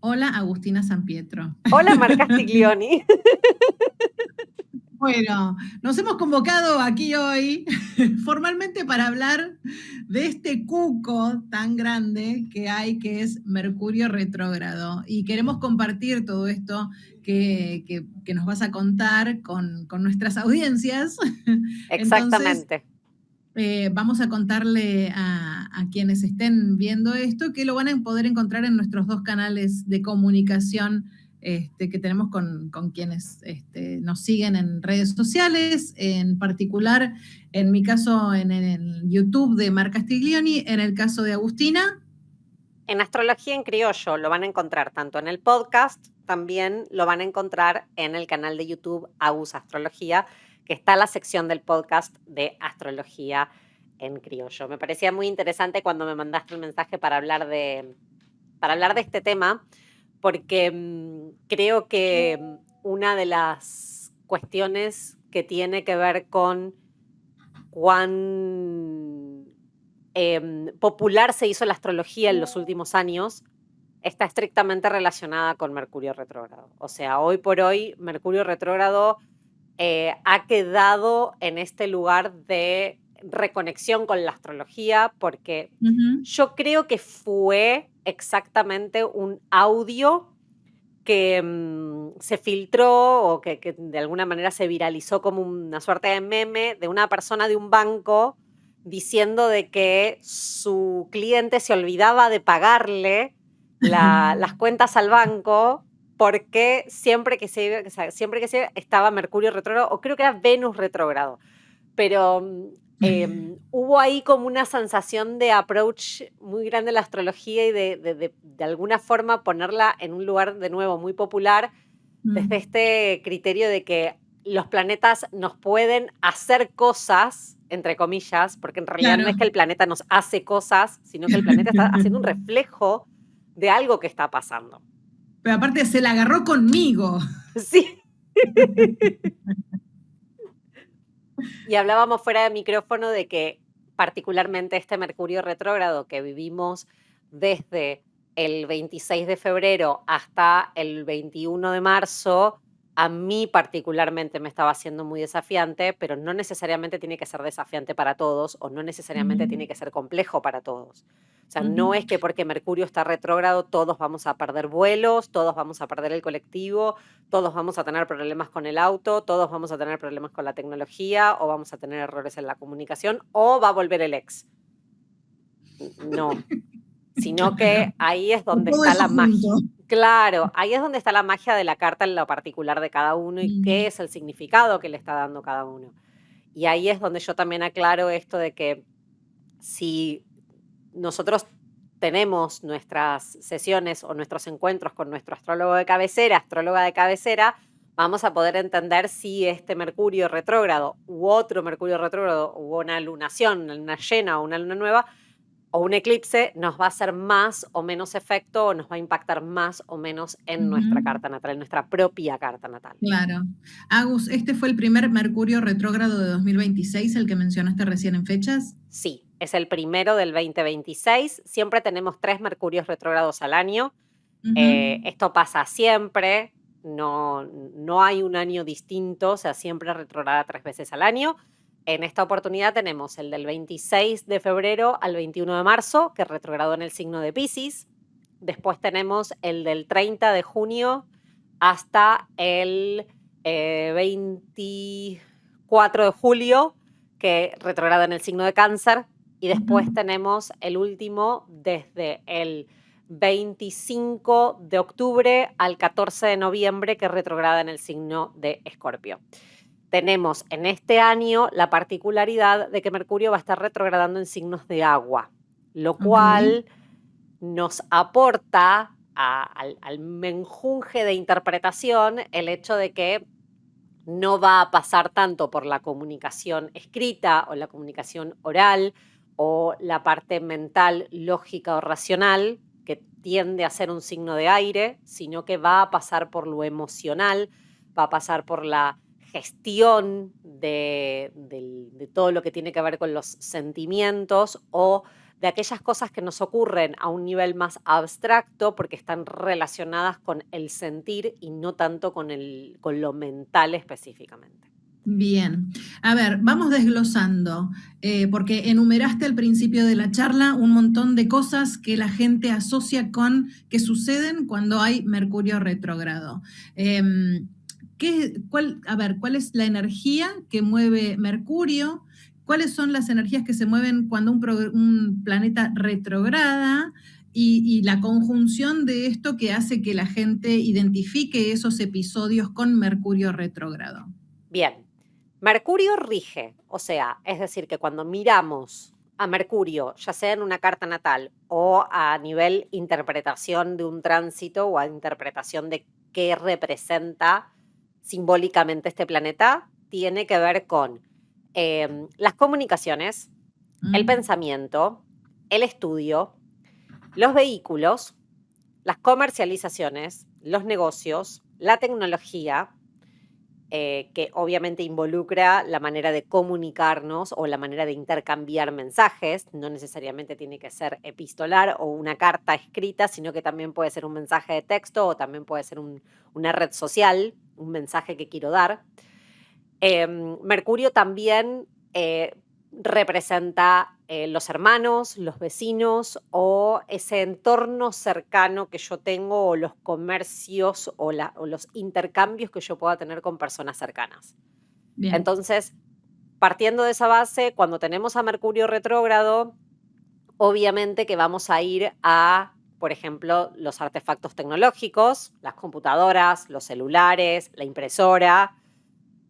Hola, Agustina Sampietro. Hola, Mar Castiglioni. Bueno, nos hemos convocado aquí hoy formalmente para hablar de este cuco tan grande que hay, que es Mercurio retrógrado. Y queremos compartir todo esto que nos vas a contar con nuestras audiencias. Entonces, Exactamente. vamos a contarle a quienes estén viendo esto que lo van a poder encontrar en nuestros dos canales de comunicación que tenemos con quienes nos siguen en redes sociales, en particular, en mi caso, en el YouTube de Mar Castiglioni, en el caso de Agustina. En Astrología en Criollo lo van a encontrar tanto en el podcast, también lo van a encontrar en el canal de YouTube Agus Astrología, que está la sección del podcast de Astrología en Criollo. Me parecía muy interesante cuando me mandaste el mensaje para hablar de este tema, porque creo que una de las cuestiones que tiene que ver con cuán popular se hizo la astrología en los últimos años está estrictamente relacionada con Mercurio retrógrado. O sea, hoy por hoy Mercurio retrógrado ha quedado en este lugar de reconexión con la astrología porque Ujú. yo creo que fue exactamente un audio que se filtró o que de alguna manera se viralizó como una suerte de meme de una persona de un banco diciendo de que su cliente se olvidaba de pagarle las cuentas al banco porque siempre que se estaba Mercurio retrógrado, o creo que era Venus retrógrado, pero hubo ahí como una sensación de approach muy grande a la astrología y de alguna forma ponerla en un lugar de nuevo muy popular desde Mm. este criterio de que los planetas nos pueden hacer cosas, entre comillas, porque en realidad no Claro. es que el planeta nos hace cosas, sino que el planeta está haciendo un reflejo de algo que está pasando. Pero aparte se la agarró conmigo. Sí. Y hablábamos fuera de micrófono de que particularmente este Mercurio retrógrado que vivimos desde el 26 de febrero hasta el 21 de marzo, a mí particularmente me estaba haciendo muy desafiante, pero no necesariamente tiene que ser desafiante para todos o no necesariamente tiene que ser complejo para todos. O sea, no es que porque Mercurio está retrógrado todos vamos a perder vuelos, todos vamos a perder el colectivo, todos vamos a tener problemas con el auto, todos vamos a tener problemas con la tecnología, o vamos a tener errores en la comunicación, o va a volver el ex. No, sino Claro. que ahí es O donde todo está eso la junto. magia. Claro, ahí es donde está la magia de la carta en lo particular de cada uno y qué Mm. es el significado que le está dando cada uno. Y ahí es donde yo también aclaro esto de que si nosotros tenemos nuestras sesiones o nuestros encuentros con nuestro astrólogo de cabecera, astróloga de cabecera, vamos a poder entender si este Mercurio retrógrado u otro Mercurio retrógrado u una lunación, una luna llena o una luna nueva o un eclipse nos va a hacer más o menos efecto o nos va a impactar más o menos en nuestra Ujú. carta natal, en nuestra propia carta natal. Claro. Agus, ¿este fue el primer Mercurio retrógrado de 2026, el que mencionaste recién en fechas? Sí, es el primero del 2026. Siempre tenemos 3 Mercurios retrógrados al año. Ujú. Esto pasa siempre, no hay un año distinto, o sea, siempre retrograda 3 veces al año. En esta oportunidad tenemos el del 26 de febrero al 21 de marzo, que retrogradó en el signo de Piscis. Después tenemos el del 30 de junio hasta el 24 de julio, que retrograda en el signo de Cáncer. Y después Ujú. tenemos el último desde el 25 de octubre al 14 de noviembre, que retrograda en el signo de Escorpio. Tenemos en este año la particularidad de que Mercurio va a estar retrogradando en signos de agua, lo Ok. cual nos aporta al menjunje de interpretación el hecho de que no va a pasar tanto por la comunicación escrita o la comunicación oral o la parte mental, lógica o racional, que tiende a ser un signo de aire, sino que va a pasar por lo emocional, va a pasar por la gestión de todo lo que tiene que ver con los sentimientos o de aquellas cosas que nos ocurren a un nivel más abstracto porque están relacionadas con el sentir y no tanto con lo mental específicamente. Bien, a ver, vamos desglosando, porque enumeraste al principio de la charla un montón de cosas que la gente asocia con que suceden cuando hay Mercurio retrógrado. ¿Cuál es la energía que mueve Mercurio? ¿Cuáles son las energías que se mueven cuando un planeta retrograda? Y la conjunción de esto que hace que la gente identifique esos episodios con Mercurio retrógrado. Bien. Mercurio rige, o sea, es decir, que cuando miramos a Mercurio, ya sea en una carta natal o a nivel interpretación de un tránsito o a interpretación de qué representa simbólicamente este planeta, tiene que ver con las comunicaciones, el pensamiento, el estudio, los vehículos, las comercializaciones, los negocios, la tecnología, que obviamente involucra la manera de comunicarnos o la manera de intercambiar mensajes. No necesariamente tiene que ser epistolar o una carta escrita, sino que también puede ser un mensaje de texto o también puede ser una red social, un mensaje que quiero dar. Mercurio también representa los hermanos, los vecinos o ese entorno cercano que yo tengo o los comercios o los intercambios que yo pueda tener con personas cercanas. Bien. Entonces, partiendo de esa base, cuando tenemos a Mercurio retrógrado, obviamente que vamos a ir a, por ejemplo, los artefactos tecnológicos, las computadoras, los celulares, la impresora.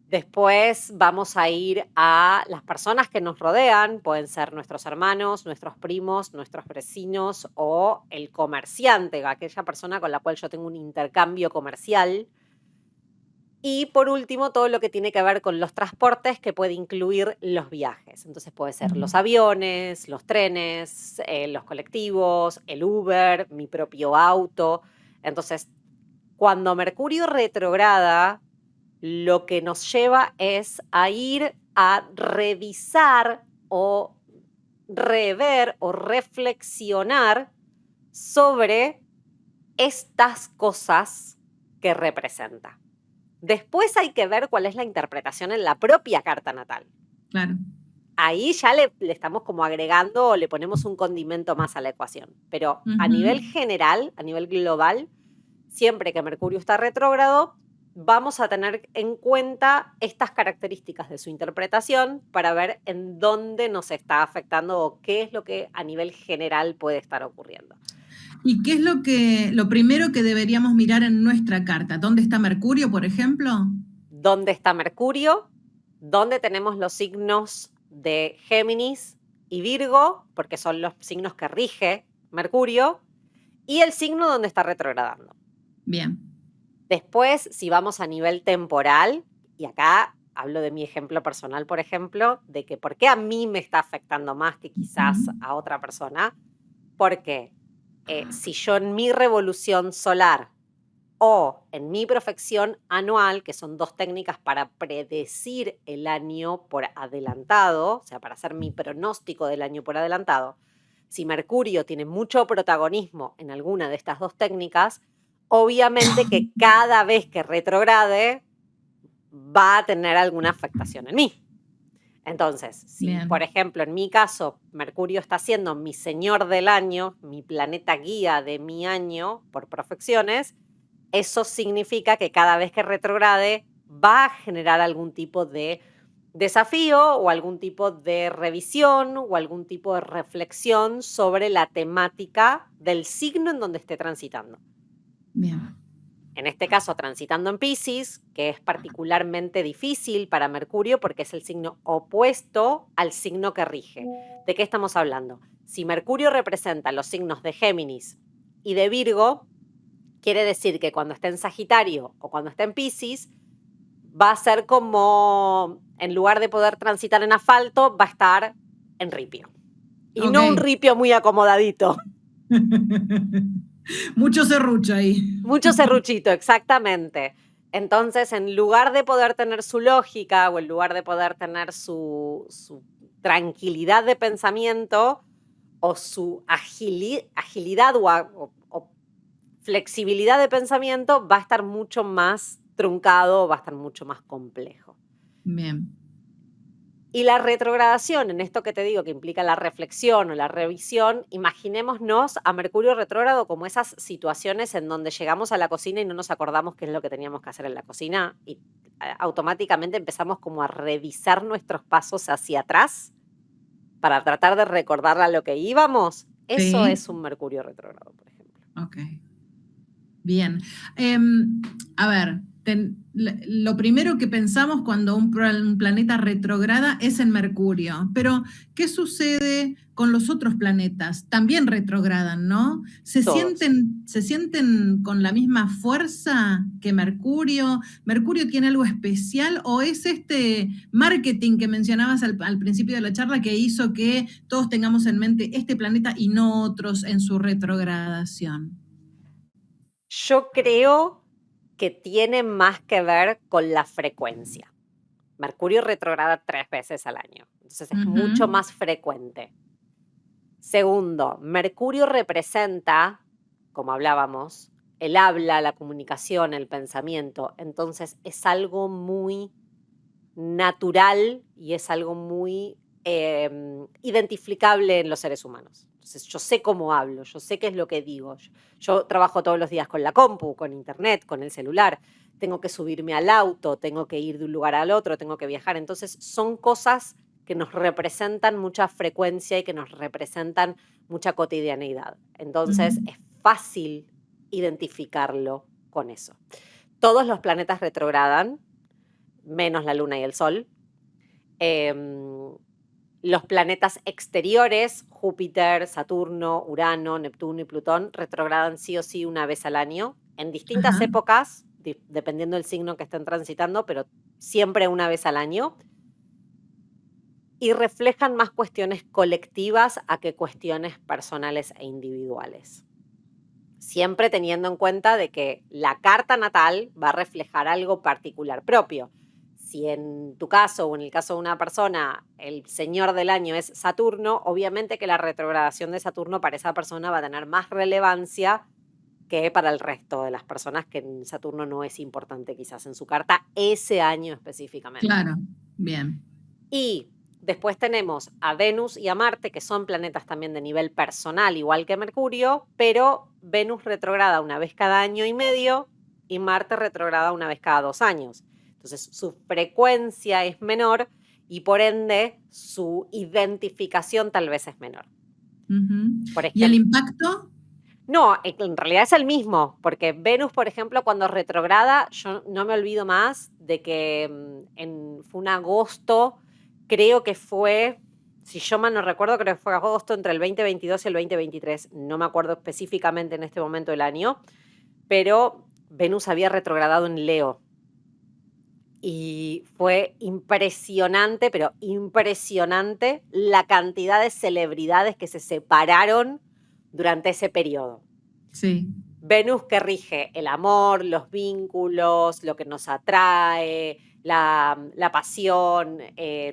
Después vamos a ir a las personas que nos rodean, pueden ser nuestros hermanos, nuestros primos, nuestros vecinos o el comerciante, aquella persona con la cual yo tengo un intercambio comercial. Y por último, todo lo que tiene que ver con los transportes, que puede incluir los viajes. Entonces puede ser los aviones, los trenes, los colectivos, el Uber, mi propio auto. Entonces, cuando Mercurio retrograda, lo que nos lleva es a ir a revisar o rever o reflexionar sobre estas cosas que representa. Después hay que ver cuál es la interpretación en la propia carta natal. Claro. Ahí ya le estamos como agregando o le ponemos un condimento más a la ecuación. Pero a nivel general, a nivel global, siempre que Mercurio está retrógrado, vamos a tener en cuenta estas características de su interpretación para ver en dónde nos está afectando o qué es lo que a nivel general puede estar ocurriendo. ¿Y qué es lo primero que deberíamos mirar en nuestra carta? ¿Dónde está Mercurio, por ejemplo? ¿Dónde está Mercurio? ¿Dónde tenemos los signos de Géminis y Virgo? Porque son los signos que rige Mercurio. Y el signo donde está retrogradando. Bien. Después, si vamos a nivel temporal, y acá hablo de mi ejemplo personal, por ejemplo, de que por qué a mí me está afectando más que quizás a otra persona, porque si yo en mi revolución solar o en mi profección anual, que son dos técnicas para predecir el año por adelantado, o sea, para hacer mi pronóstico del año por adelantado, si Mercurio tiene mucho protagonismo en alguna de estas dos técnicas, obviamente que cada vez que retrograde va a tener alguna afectación en mí. Entonces, si Bien. por ejemplo en mi caso Mercurio está siendo mi señor del año, mi planeta guía de mi año por profecciones, eso significa que cada vez que retrograde va a generar algún tipo de desafío o algún tipo de revisión o algún tipo de reflexión sobre la temática del signo en donde esté transitando. Bien. En este caso, transitando en Piscis, que es particularmente difícil para Mercurio porque es el signo opuesto al signo que rige. ¿De qué estamos hablando? Si Mercurio representa los signos de Géminis y de Virgo, quiere decir que cuando esté en Sagitario o cuando esté en Piscis, va a ser como, en lugar de poder transitar en asfalto, va a estar en ripio. Y no un ripio muy acomodadito. Mucho serrucho ahí. Mucho serruchito, exactamente. Entonces, en lugar de poder tener su lógica o en lugar de poder tener su tranquilidad de pensamiento, o su agilidad o flexibilidad de pensamiento va a estar mucho más truncado, va a estar mucho más complejo. Bien. Y la retrogradación, en esto que te digo, que implica la reflexión o la revisión, imaginémonos a Mercurio retrógrado como esas situaciones en donde llegamos a la cocina y no nos acordamos qué es lo que teníamos que hacer en la cocina y automáticamente empezamos como a revisar nuestros pasos hacia atrás para tratar de recordar a lo que íbamos. Eso Sí. es un Mercurio retrógrado, por ejemplo. Ok. Bien. A ver, lo primero que pensamos cuando un planeta retrograda es en Mercurio, pero ¿qué sucede con los otros planetas? También retrogradan, ¿no? ¿Se Todos. sienten con la misma fuerza que Mercurio? ¿Mercurio tiene algo especial o es este marketing que mencionabas al principio de la charla que hizo que todos tengamos en mente este planeta y no otros en su retrogradación? Yo creo que tiene más que ver con la frecuencia. Mercurio retrograda 3 veces al año, entonces es mucho más frecuente. Segundo, Mercurio representa, como hablábamos, el habla, la comunicación, el pensamiento, entonces es algo muy natural y es algo muy identificable en los seres humanos. Entonces yo sé cómo hablo, yo sé qué es lo que digo. Yo trabajo todos los días con la compu, con internet, con el celular. Tengo que subirme al auto, tengo que ir de un lugar al otro, tengo que viajar. Entonces son cosas que nos representan mucha frecuencia y que nos representan mucha cotidianeidad. Entonces es fácil identificarlo con eso. Todos los planetas retrogradan, menos la Luna y el Sol. Los planetas exteriores, Júpiter, Saturno, Urano, Neptuno y Plutón, retrogradan sí o sí una vez al año, en distintas épocas, dependiendo del signo que estén transitando, pero siempre una vez al año. Y reflejan más cuestiones colectivas a que cuestiones personales e individuales. Siempre teniendo en cuenta de que la carta natal va a reflejar algo particular propio. Si en tu caso o en el caso de una persona el señor del año es Saturno, obviamente que la retrogradación de Saturno para esa persona va a tener más relevancia que para el resto de las personas, que Saturno no es importante quizás en su carta ese año específicamente. Claro, bien. Y después tenemos a Venus y a Marte, que son planetas también de nivel personal, igual que Mercurio, pero Venus retrograda una vez cada año y medio y Marte retrograda una vez cada 2 años. Entonces su frecuencia es menor y por ende su identificación tal vez es menor. Por ¿Y el ejemplo, impacto? no, en realidad es el mismo, porque Venus, por ejemplo, cuando retrograda, yo no me olvido más de que fue un agosto, creo que fue, si yo mal no recuerdo, creo que fue agosto entre el 2022 y el 2023, no me acuerdo específicamente en este momento del año, pero Venus había retrogradado en Leo. Y fue impresionante, pero impresionante la cantidad de celebridades que se separaron durante ese periodo. Sí. Venus que rige el amor, los vínculos, lo que nos atrae, la pasión,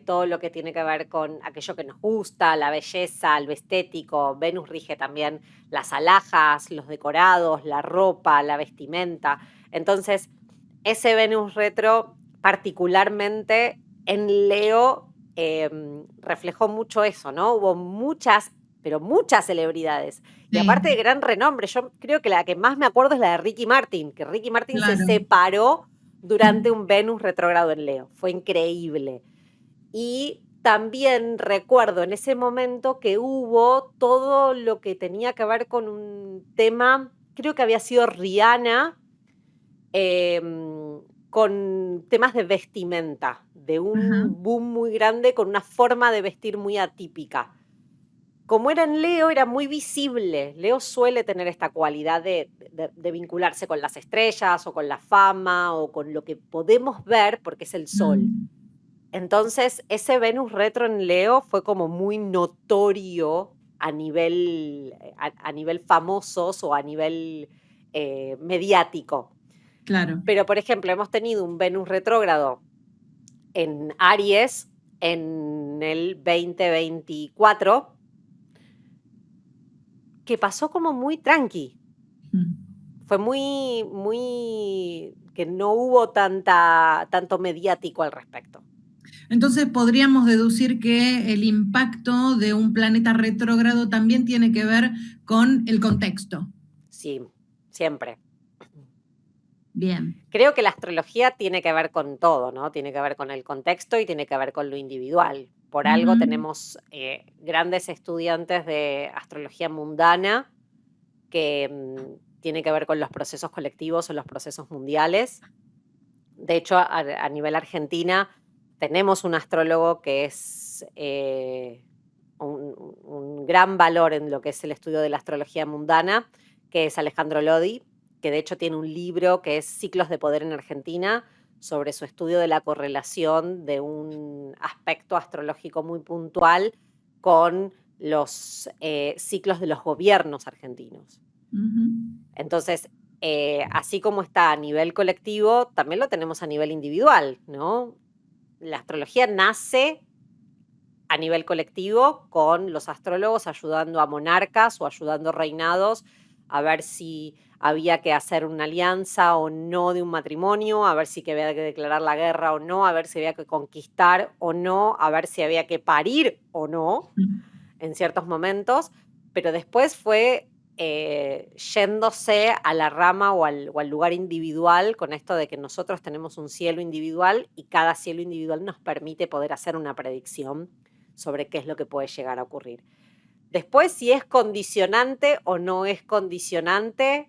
todo lo que tiene que ver con aquello que nos gusta, la belleza, lo estético. Venus rige también las alhajas, los decorados, la ropa, la vestimenta. Entonces, ese Venus retro, particularmente en Leo, reflejó mucho eso, ¿no? Hubo muchas, pero muchas celebridades. Y aparte de gran renombre, yo creo que la que más me acuerdo es la de Ricky Martin, que Ricky Martin se separó durante un Venus retrógrado en Leo. Fue increíble. Y también recuerdo en ese momento que hubo todo lo que tenía que ver con un tema, creo que había sido Rihanna, con temas de vestimenta, de un boom muy grande con una forma de vestir muy atípica. Como era en Leo, era muy visible. Leo suele tener esta cualidad de vincularse con las estrellas o con la fama o con lo que podemos ver porque es el sol. Entonces, ese Venus retro en Leo fue como muy notorio a nivel famosos o a nivel mediático. Claro. Pero, por ejemplo, hemos tenido un Venus retrógrado en Aries en el 2024 que pasó como muy tranqui. Mm. Fue muy que no hubo tanto mediático al respecto. Entonces podríamos deducir que el impacto de un planeta retrógrado también tiene que ver con el contexto. Sí, siempre. Bien. Creo que la astrología tiene que ver con todo, ¿no? Tiene que ver con el contexto y tiene que ver con lo individual. Por algo tenemos grandes estudiantes de astrología mundana que tiene que ver con los procesos colectivos o los procesos mundiales. De hecho, a nivel Argentina tenemos un astrólogo que es un gran valor en lo que es el estudio de la astrología mundana, que es Alejandro Lodi, que de hecho tiene un libro que es Ciclos de Poder en Argentina, sobre su estudio de la correlación de un aspecto astrológico muy puntual con los ciclos de los gobiernos argentinos. Entonces, así como está a nivel colectivo, también lo tenemos a nivel individual, ¿no? La astrología nace a nivel colectivo con los astrólogos ayudando a monarcas o ayudando reinados a ver si había que hacer una alianza o no de un matrimonio, a ver si había que declarar la guerra o no, a ver si había que conquistar o no, a ver si había que parir o no en ciertos momentos, pero después fue yéndose a la rama o al lugar individual con esto de que nosotros tenemos un cielo individual y cada cielo individual nos permite poder hacer una predicción sobre qué es lo que puede llegar a ocurrir. Después, si es condicionante o no es condicionante,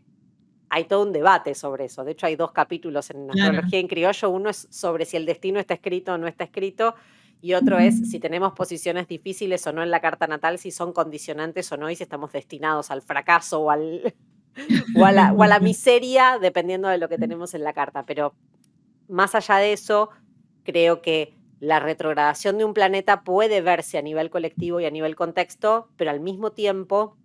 hay todo un debate sobre eso. De hecho, hay 2 capítulos en Astrología en Criollo. Uno es sobre si el destino está escrito o no está escrito, y otro es si tenemos posiciones difíciles o no en la carta natal, si son condicionantes o no, y si estamos destinados al fracaso o a la miseria, dependiendo de lo que tenemos en la carta. Pero más allá de eso, creo que la retrogradación de un planeta puede verse a nivel colectivo y a nivel contexto, pero al mismo tiempo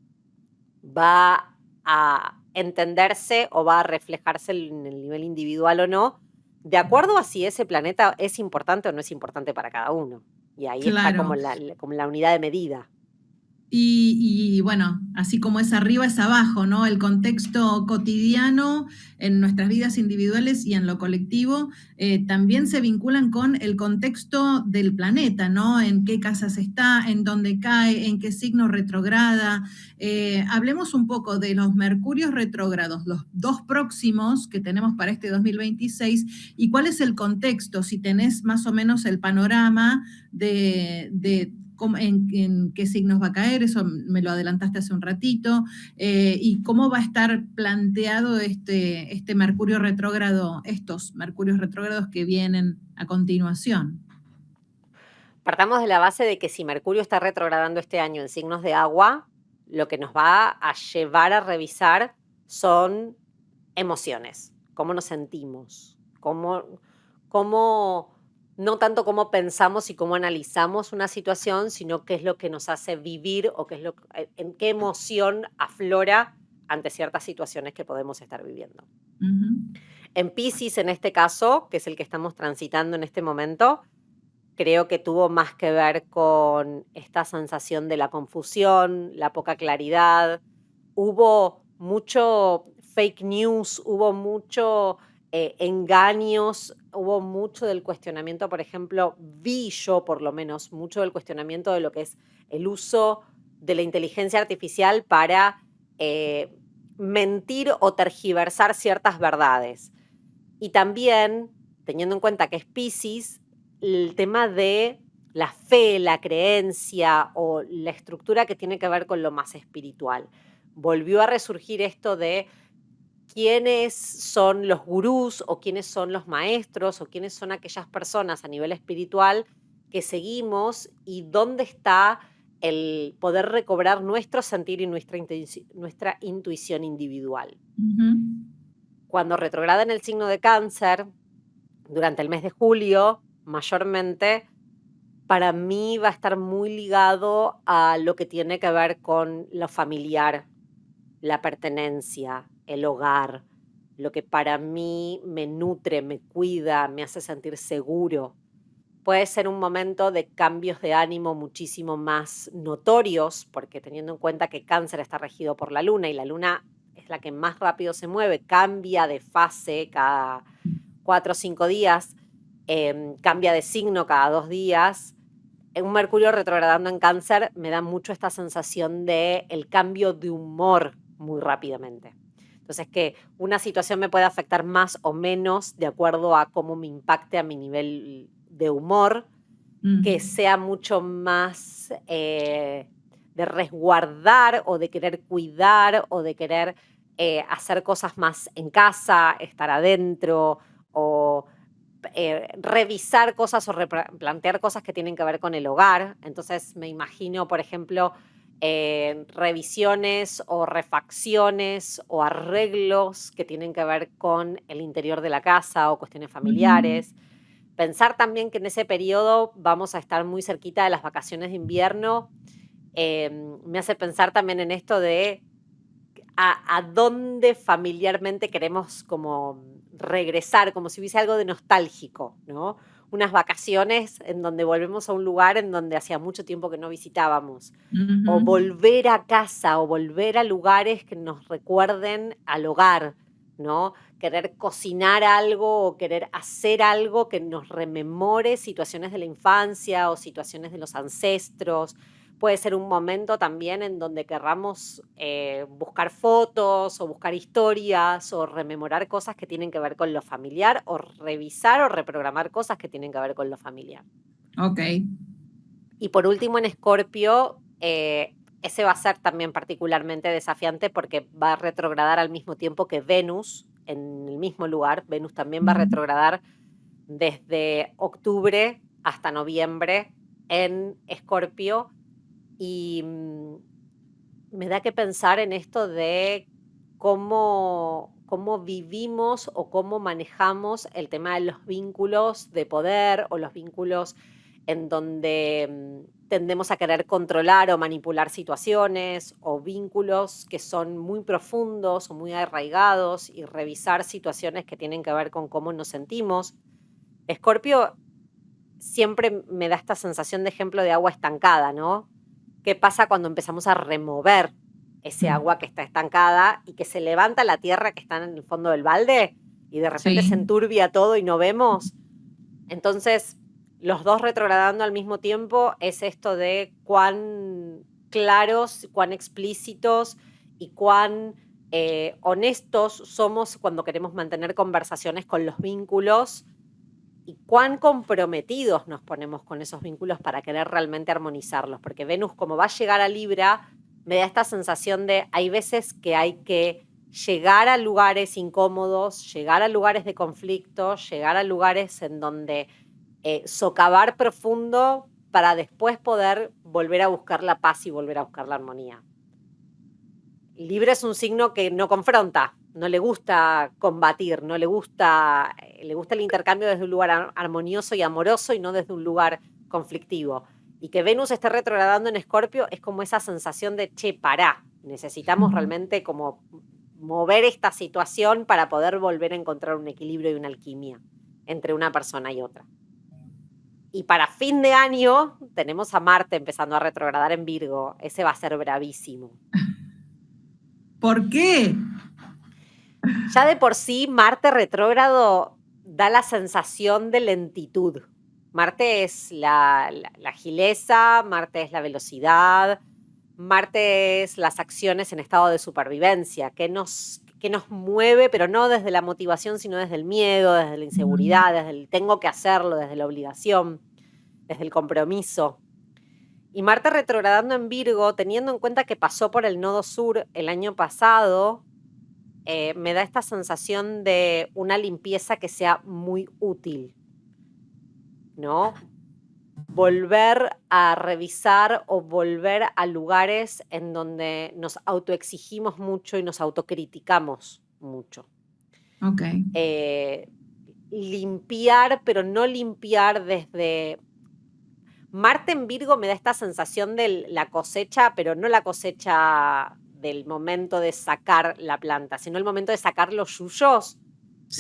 va a entenderse o va a reflejarse en el nivel individual o no, de acuerdo a si ese planeta es importante o no es importante para cada uno. Y ahí está como Claro. la unidad de medida. Y bueno, así como es arriba es abajo, ¿no? El contexto cotidiano en nuestras vidas individuales y en lo colectivo también se vinculan con el contexto del planeta, ¿no? En qué casas está, en dónde cae, en qué signo retrograda. Hablemos un poco de los mercurios retrógrados, los 2 próximos que tenemos para este 2026, y cuál es el contexto, si tenés más o menos el panorama de en qué signos va a caer, eso me lo adelantaste hace un ratito, y cómo va a estar planteado este Mercurio retrógrado, estos Mercurios retrógrados que vienen a continuación. Partamos de la base de que si Mercurio está retrogradando este año en signos de agua, lo que nos va a llevar a revisar son emociones, cómo nos sentimos, no tanto cómo pensamos y cómo analizamos una situación, sino qué es lo que nos hace vivir o en qué emoción aflora ante ciertas situaciones que podemos estar viviendo. En Piscis, en este caso, que es el que estamos transitando en este momento, creo que tuvo más que ver con esta sensación de la confusión, la poca claridad. Hubo mucho fake news, hubo mucho engaños, hubo mucho del cuestionamiento, por ejemplo, vi yo por lo menos mucho del cuestionamiento de lo que es el uso de la inteligencia artificial para mentir o tergiversar ciertas verdades. Y también, teniendo en cuenta que es Piscis, el tema de la fe, la creencia o la estructura que tiene que ver con lo más espiritual. Volvió a resurgir esto de quiénes son los gurús o quiénes son los maestros o quiénes son aquellas personas a nivel espiritual que seguimos y dónde está el poder recobrar nuestro sentir y nuestra intuición individual. Cuando retrograda en el signo de Cáncer, durante el mes de julio, mayormente, para mí va a estar muy ligado a lo que tiene que ver con lo familiar, la pertenencia, el hogar, lo que para mí me nutre, me cuida, me hace sentir seguro. puede ser un momento de cambios de ánimo muchísimo más notorios, porque teniendo en cuenta que Cáncer está regido por la Luna y la Luna es la que más rápido se mueve, cambia de fase cada 4 o 5 días, cambia de signo cada 2 días. Un Mercurio retrogradando en Cáncer me da mucho esta sensación de el cambio de humor muy rápidamente. Entonces, que una situación me puede afectar más o menos de acuerdo a cómo me impacte a mi nivel de humor, que sea mucho más de resguardar o de querer cuidar o de querer hacer cosas más en casa, estar adentro o revisar cosas o replantear cosas que tienen que ver con el hogar. Entonces me imagino, por ejemplo, revisiones o refacciones o arreglos que tienen que ver con el interior de la casa o cuestiones familiares. Pensar también que en ese periodo vamos a estar muy cerquita de las vacaciones de invierno, me hace pensar también en esto de a dónde familiarmente queremos como regresar, como si hubiese algo de nostálgico, ¿no? Unas vacaciones en donde volvemos a un lugar en donde hacía mucho tiempo que no visitábamos, o volver a casa, o volver a lugares que nos recuerden al hogar, ¿no? Querer cocinar algo o querer hacer algo que nos rememore situaciones de la infancia o situaciones de los ancestros. Puede ser un momento también en donde querramos buscar fotos o buscar historias o rememorar cosas que tienen que ver con lo familiar o revisar o reprogramar cosas que tienen que ver con lo familiar. Ok. Y por último, en Escorpio, ese va a ser también particularmente desafiante porque va a retrogradar al mismo tiempo que Venus en el mismo lugar. Venus también va a retrogradar desde octubre hasta noviembre en Escorpio. Y me da que pensar en esto de cómo vivimos o cómo manejamos el tema de los vínculos de poder o los vínculos en donde tendemos a querer controlar o manipular situaciones o vínculos que son muy profundos o muy arraigados y revisar situaciones que tienen que ver con cómo nos sentimos. Escorpio siempre me da esta sensación de ejemplo de agua estancada, ¿no? ¿Qué pasa cuando empezamos a remover ese agua que está estancada y que se levanta la tierra que está en el fondo del balde y de repente se enturbia todo y no vemos? Entonces, los dos retrogradando al mismo tiempo es esto de cuán claros, cuán explícitos y cuán honestos somos cuando queremos mantener conversaciones con los vínculos y cuán comprometidos nos ponemos con esos vínculos para querer realmente armonizarlos. Porque Venus, como va a llegar a Libra, me da esta sensación de hay veces que hay que llegar a lugares incómodos, llegar a lugares de conflicto, llegar a lugares en donde socavar profundo para después poder volver a buscar la paz y volver a buscar la armonía. Libra es un signo que no confronta, no le gusta combatir, no le gusta el intercambio desde un lugar armonioso y amoroso y no desde un lugar conflictivo. Y que Venus esté retrogradando en Escorpio es como esa sensación de, che, pará, necesitamos realmente como mover esta situación para poder volver a encontrar un equilibrio y una alquimia entre una persona y otra. Y para fin de año tenemos a Marte empezando a retrogradar en Virgo. Ese va a ser bravísimo. ¿Por qué? Ya de por sí, Marte retrógrado da la sensación de lentitud. Marte es la agileza, Marte es la velocidad, Marte es las acciones en estado de supervivencia, que nos mueve, pero no desde la motivación, sino desde el miedo, desde la inseguridad, desde el tengo que hacerlo, desde la obligación, desde el compromiso. Y Marte retrogradando en Virgo, teniendo en cuenta que pasó por el nodo sur el año pasado, me da esta sensación de una limpieza que sea muy útil, ¿no? Volver a revisar o volver a lugares en donde nos autoexigimos mucho y nos autocriticamos mucho. Ok. Limpiar, pero no limpiar desde... Marte en Virgo me da esta sensación de la cosecha, pero no la cosecha del momento de sacar la planta, sino el momento de sacar los yuyos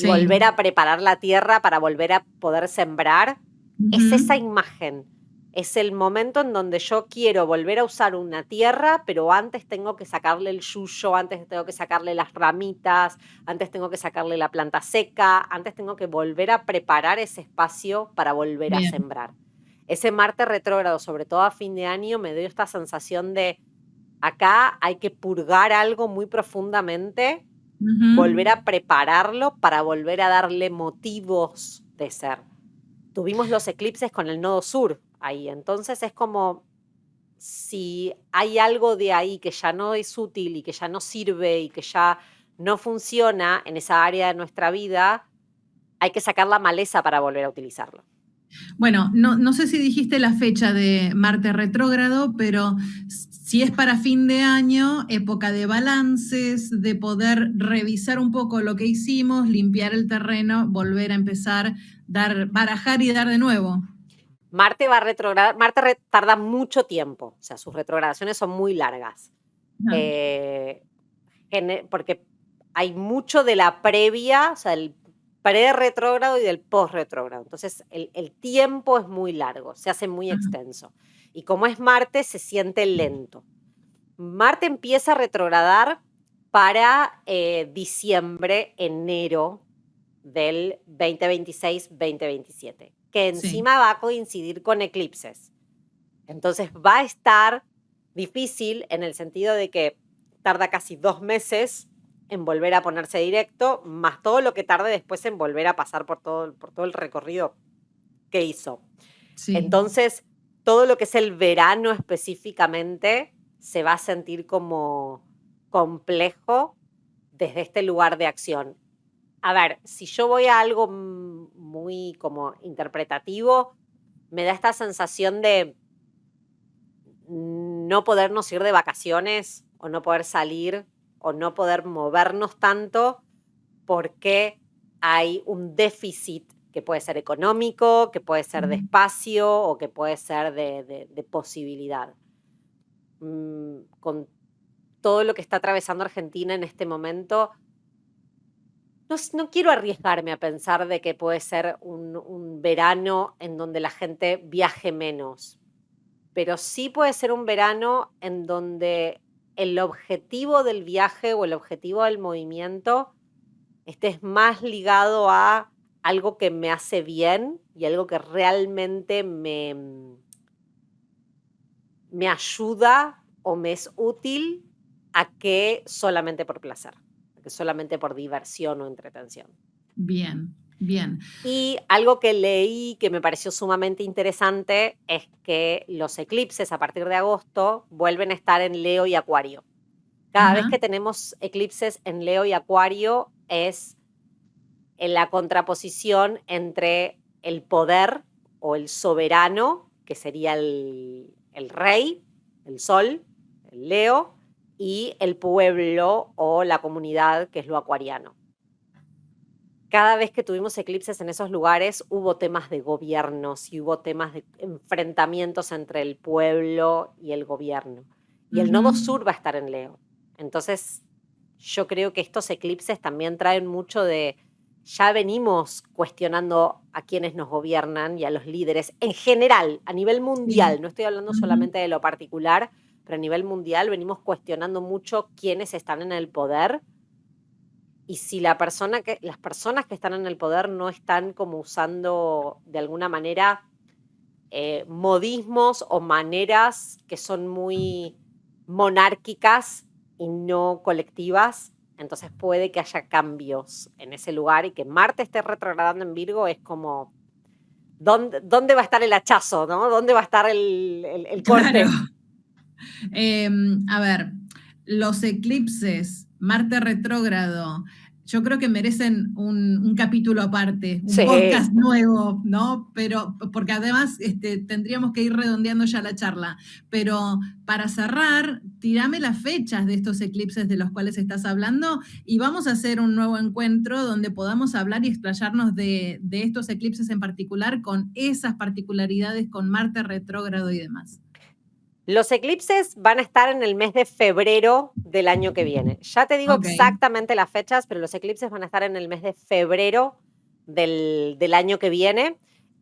y volver a preparar la tierra para volver a poder sembrar. es esa Ujú. imagen. Es el momento en donde yo quiero volver a usar una tierra, pero antes tengo que sacarle el yuyo, antes tengo que sacarle las ramitas, antes tengo que sacarle la planta seca, antes tengo que volver a preparar ese espacio para volver a Bien. sembrar. Ese Marte retrógrado, sobre todo a fin de año, me dio esta sensación de acá hay que purgar algo muy profundamente, Ujú. volver a prepararlo para volver a darle motivos de ser. Tuvimos los eclipses con el nodo sur ahí, entonces es como si hay algo de ahí que ya no es útil y que ya no sirve y que ya no funciona en esa área de nuestra vida, hay que sacar la maleza para volver a utilizarlo. Bueno, no sé si dijiste la fecha de Marte retrógrado, pero si es para fin de año, época de balances, de poder revisar un poco lo que hicimos, limpiar el terreno, volver a empezar, barajar y dar de nuevo. Marte va a retrogradar, Marte tarda mucho tiempo, o sea, sus retrogradaciones son muy largas. Ah, Eh, porque hay mucho de la previa, o sea, el pre-retrógrado y del post-retrógrado. Entonces, el tiempo es muy largo, se hace muy ah, extenso. Y como es Marte, se siente lento. Marte empieza a retrogradar para diciembre, enero del 2026-2027, que sí. encima va a coincidir con eclipses. Entonces va a estar difícil en el sentido de que tarda casi 2 meses en volver a ponerse directo, más todo lo que tarde después en volver a pasar por todo el recorrido que hizo. Sí, Entonces, todo lo que es el verano específicamente se va a sentir como complejo desde este lugar de acción. A ver, si yo voy a algo muy como interpretativo, me da esta sensación de no podernos ir de vacaciones o no poder salir o no poder movernos tanto porque hay un déficit que puede ser económico, que puede ser de ujú, espacio o que puede ser de posibilidad. Con todo lo que está atravesando Argentina en este momento, no quiero arriesgarme a pensar de que puede ser un verano en donde la gente viaje menos, pero sí puede ser un verano en donde el objetivo del viaje o el objetivo del movimiento estés más ligado a algo que me hace bien y algo que realmente me ayuda o me es útil a que solamente por placer, a que solamente por diversión o entretención. bien, bien. Y algo que leí que me pareció sumamente interesante es que los eclipses a partir de agosto vuelven a estar en Leo y Acuario. Cada vez Ajá, que tenemos eclipses en Leo y Acuario es en la contraposición entre el poder o el soberano, que sería el rey, el sol, el Leo, y el pueblo o la comunidad, que es lo acuariano. Cada vez que tuvimos eclipses en esos lugares hubo temas de gobiernos y hubo temas de enfrentamientos entre el pueblo y el gobierno. Y el nodo ujú, sur va a estar en Leo. Entonces, yo creo que estos eclipses también traen mucho de, ya venimos cuestionando a quienes nos gobiernan y a los líderes en general, a nivel sí, mundial, no estoy hablando ujú, solamente de lo particular, pero a nivel mundial venimos cuestionando mucho quiénes están en el poder y si las personas que están en el poder no están como usando de alguna manera modismos o maneras que son muy monárquicas y no colectivas, entonces puede que haya cambios en ese lugar y que Marte esté retrogradando en Virgo es como, ¿dónde va a estar el hachazo? ¿No? ¿Dónde va a estar el claro. corte? A ver, los eclipses, Marte retrógrado, yo creo que merecen un capítulo aparte, un Sí. podcast nuevo, ¿no? Pero, porque además tendríamos que ir redondeando ya la charla. Pero para cerrar, tirame las fechas de estos eclipses de los cuales estás hablando y vamos a hacer un nuevo encuentro donde podamos hablar y explayarnos de estos eclipses en particular con esas particularidades, con Marte retrógrado y demás. Los eclipses van a estar en el mes de febrero del año que viene. Ya te digo Ok. exactamente las fechas, pero los eclipses van a estar en el mes de febrero del año que viene.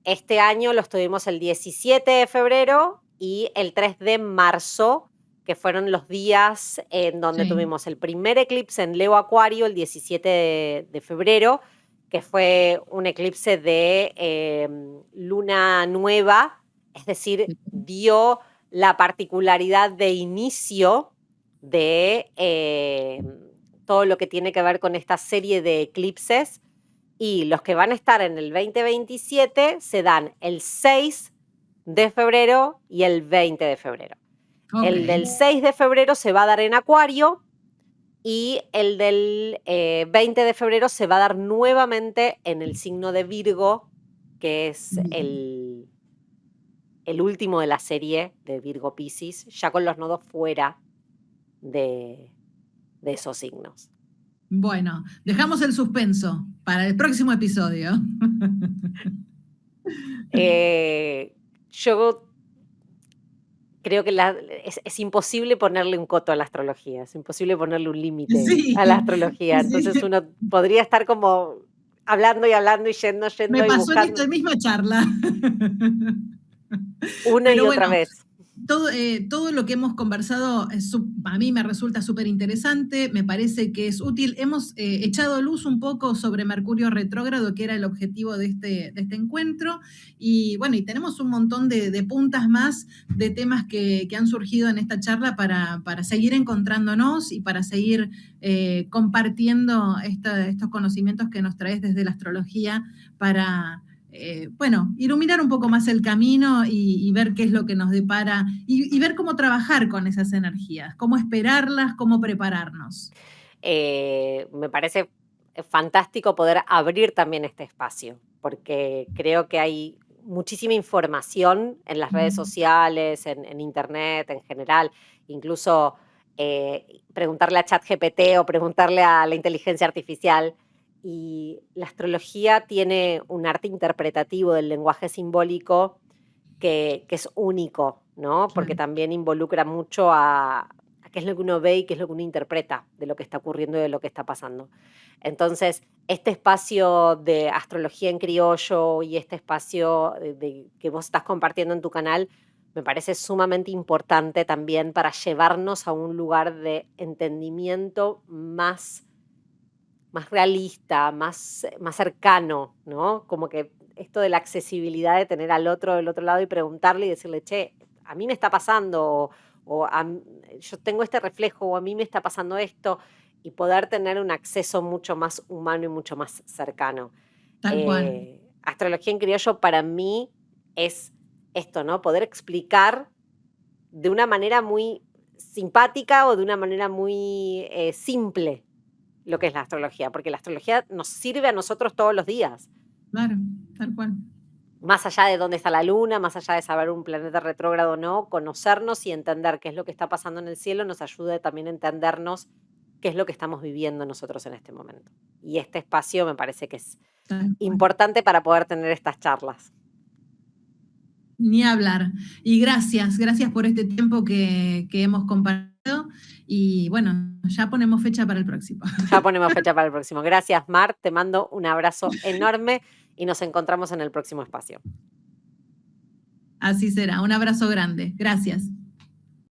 este año los tuvimos el 17 de febrero y el 3 de marzo, que fueron los días en donde Sí. tuvimos el primer eclipse en Leo Acuario, el 17 de febrero, que fue un eclipse de luna nueva, es decir, Sí. dio la particularidad de inicio de todo lo que tiene que ver con esta serie de eclipses, y los que van a estar en el 2027 se dan el 6 de febrero y el 20 de febrero. Ok. El del 6 de febrero se va a dar en Acuario y el del 20 de febrero se va a dar nuevamente en el signo de Virgo, que es Bien. el último de la serie de Virgo Piscis, ya con los nodos fuera de esos signos. Bueno, dejamos el suspenso para el próximo episodio. Yo creo que es imposible ponerle un coto a la astrología, es imposible ponerle un límite Sí, a la astrología. Entonces sí. uno podría estar como hablando y hablando y yendo Me y pasó en buscando esta misma charla. una y Pero otra bueno, vez. todo lo que hemos conversado a mí me resulta súper interesante, me parece que es útil. Hemos echado luz un poco sobre Mercurio retrógrado, que era el objetivo de este encuentro, y bueno, y tenemos un montón de puntas más de temas que han surgido en esta charla para seguir encontrándonos y para seguir compartiendo estos conocimientos que nos traes desde la astrología para bueno, iluminar un poco más el camino y ver qué es lo que nos depara y ver cómo trabajar con esas energías, cómo esperarlas, cómo prepararnos. Me parece fantástico poder abrir también este espacio, porque creo que hay muchísima información en las redes sociales, en internet en general, incluso preguntarle a ChatGPT o preguntarle a la inteligencia artificial. Y la astrología tiene un arte interpretativo del lenguaje simbólico que es único, ¿no? Porque Claro, también involucra mucho a qué es lo que uno ve y qué es lo que uno interpreta de lo que está ocurriendo y de lo que está pasando. Entonces, este espacio de astrología en criollo y este espacio que vos estás compartiendo en tu canal me parece sumamente importante también para llevarnos a un lugar de entendimiento más realista, más cercano, ¿no? Como que esto de la accesibilidad de tener al otro del otro lado y preguntarle y decirle, che, a mí me está pasando, yo tengo este reflejo, o a mí me está pasando esto, y poder tener un acceso mucho más humano y mucho más cercano. tal cual. Astrología en criollo para mí es esto, ¿no? Poder explicar de una manera muy simpática o de una manera muy simple lo que es la astrología, porque la astrología nos sirve a nosotros todos los días, Claro, tal cual. más allá de dónde está la luna, más allá de saber un planeta retrógrado o no, conocernos y entender qué es lo que está pasando en el cielo nos ayuda también a entendernos qué es lo que estamos viviendo nosotros en este momento. Y este espacio me parece que es Tal cual. importante para poder tener estas charlas. Ni hablar. Y gracias por este tiempo que hemos compartido. Y bueno, ya ponemos fecha para el próximo. Ya ponemos fecha para el próximo. Gracias, Mar. Te mando un abrazo enorme y nos encontramos en el próximo espacio. Así será. Un abrazo grande. Gracias.